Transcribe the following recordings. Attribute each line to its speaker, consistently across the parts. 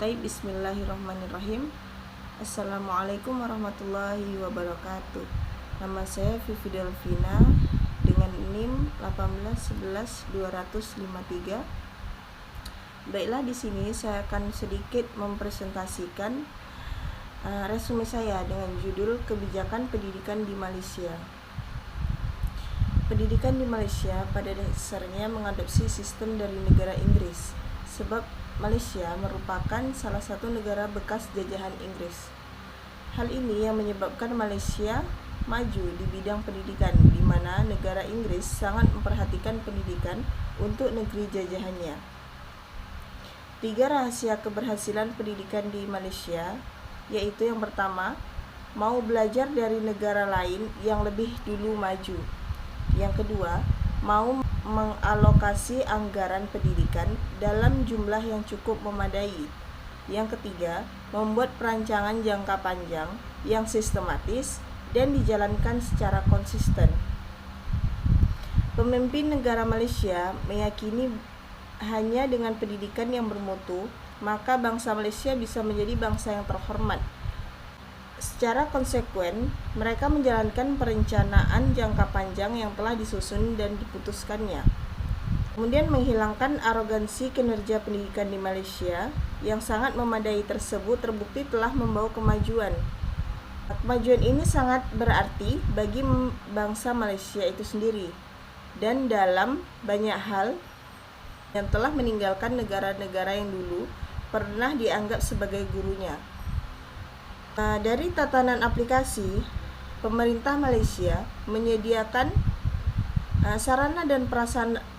Speaker 1: Bismillahirrahmanirrahim. Assalamualaikum warahmatullahi wabarakatuh. Nama saya Vivi Delvina dengan NIM 1811253. Baiklah, di sini saya akan sedikit mempresentasikan resume saya dengan judul Kebijakan Pendidikan di Malaysia. Pendidikan di Malaysia pada dasarnya mengadopsi sistem dari negara Inggris, sebab Malaysia merupakan salah satu negara bekas jajahan Inggris. Hal ini yang menyebabkan Malaysia maju di bidang pendidikan, di mana negara Inggris sangat memperhatikan pendidikan untuk negeri jajahannya. 3 rahasia keberhasilan pendidikan di Malaysia, yaitu yang pertama, mau belajar dari negara lain yang lebih dulu maju. Yang kedua, mau mengalokasi anggaran pendidikan dalam jumlah yang cukup memadai. Yang ketiga, membuat perancangan jangka panjang yang sistematis dan dijalankan secara konsisten. Pemimpin negara Malaysia meyakini hanya dengan pendidikan yang bermutu, maka bangsa Malaysia bisa menjadi bangsa yang terhormat. Secara konsekuen, mereka menjalankan perencanaan jangka panjang yang telah disusun dan diputuskannya. Kemudian menghilangkan arogansi kinerja pendidikan di Malaysia yang sangat memadai tersebut terbukti telah membawa kemajuan. Kemajuan ini sangat berarti bagi bangsa Malaysia itu sendiri dan dalam banyak hal yang telah meninggalkan negara-negara yang dulu pernah dianggap sebagai gurunya. Dari tatanan aplikasi, pemerintah Malaysia menyediakan sarana dan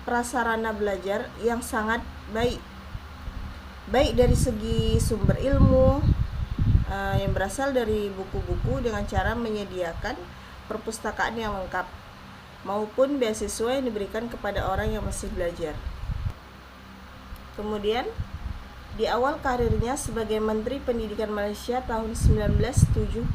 Speaker 1: prasarana belajar yang sangat baik dari segi sumber ilmu yang berasal dari buku-buku dengan cara menyediakan perpustakaan yang lengkap maupun beasiswa yang diberikan kepada orang yang masih belajar. Kemudian di awal karirnya sebagai Menteri Pendidikan Malaysia tahun 1974,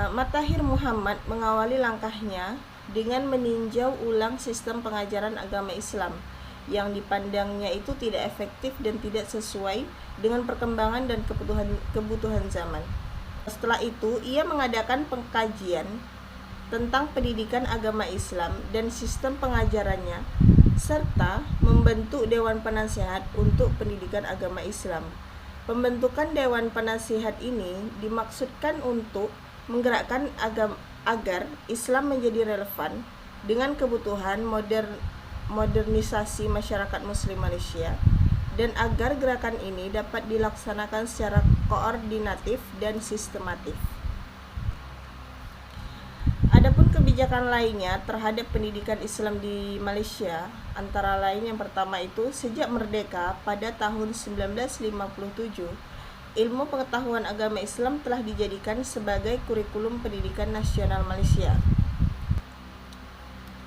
Speaker 1: Mahathir Mohamad mengawali langkahnya dengan meninjau ulang sistem pengajaran agama Islam yang dipandangnya itu tidak efektif dan tidak sesuai dengan perkembangan dan kebutuhan zaman. Setelah itu, ia mengadakan pengkajian tentang pendidikan agama Islam dan sistem pengajarannya, serta membentuk Dewan Penasihat untuk Pendidikan Agama Islam. Pembentukan Dewan Penasihat ini dimaksudkan untuk menggerakkan agar Islam menjadi relevan dengan kebutuhan modernisasi masyarakat Muslim Malaysia dan agar gerakan ini dapat dilaksanakan secara koordinatif dan sistematif. Adapun kebijakan lainnya terhadap pendidikan Islam di Malaysia, antara lain yang pertama itu, sejak merdeka pada tahun 1957, ilmu pengetahuan agama Islam telah dijadikan sebagai kurikulum pendidikan nasional Malaysia.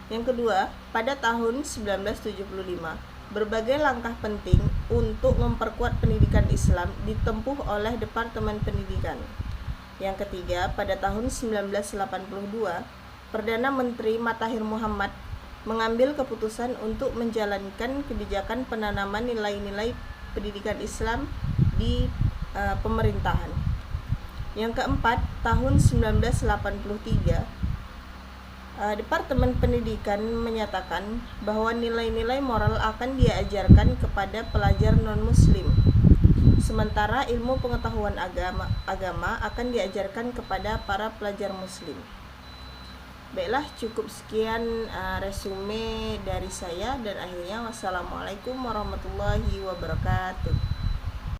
Speaker 1: Yang kedua, pada tahun 1975, berbagai langkah penting untuk memperkuat pendidikan Islam ditempuh oleh Departemen Pendidikan. Yang ketiga, pada tahun 1982, Perdana Menteri Mahathir Mohamad mengambil keputusan untuk menjalankan kebijakan penanaman nilai-nilai pendidikan Islam di pemerintahan. Yang keempat, tahun 1983, Departemen Pendidikan menyatakan bahwa nilai-nilai moral akan diajarkan kepada pelajar non-Muslim, sementara ilmu pengetahuan agama akan diajarkan kepada para pelajar Muslim. Baiklah, cukup sekian resume dari saya dan akhirnya wassalamualaikum warahmatullahi wabarakatuh.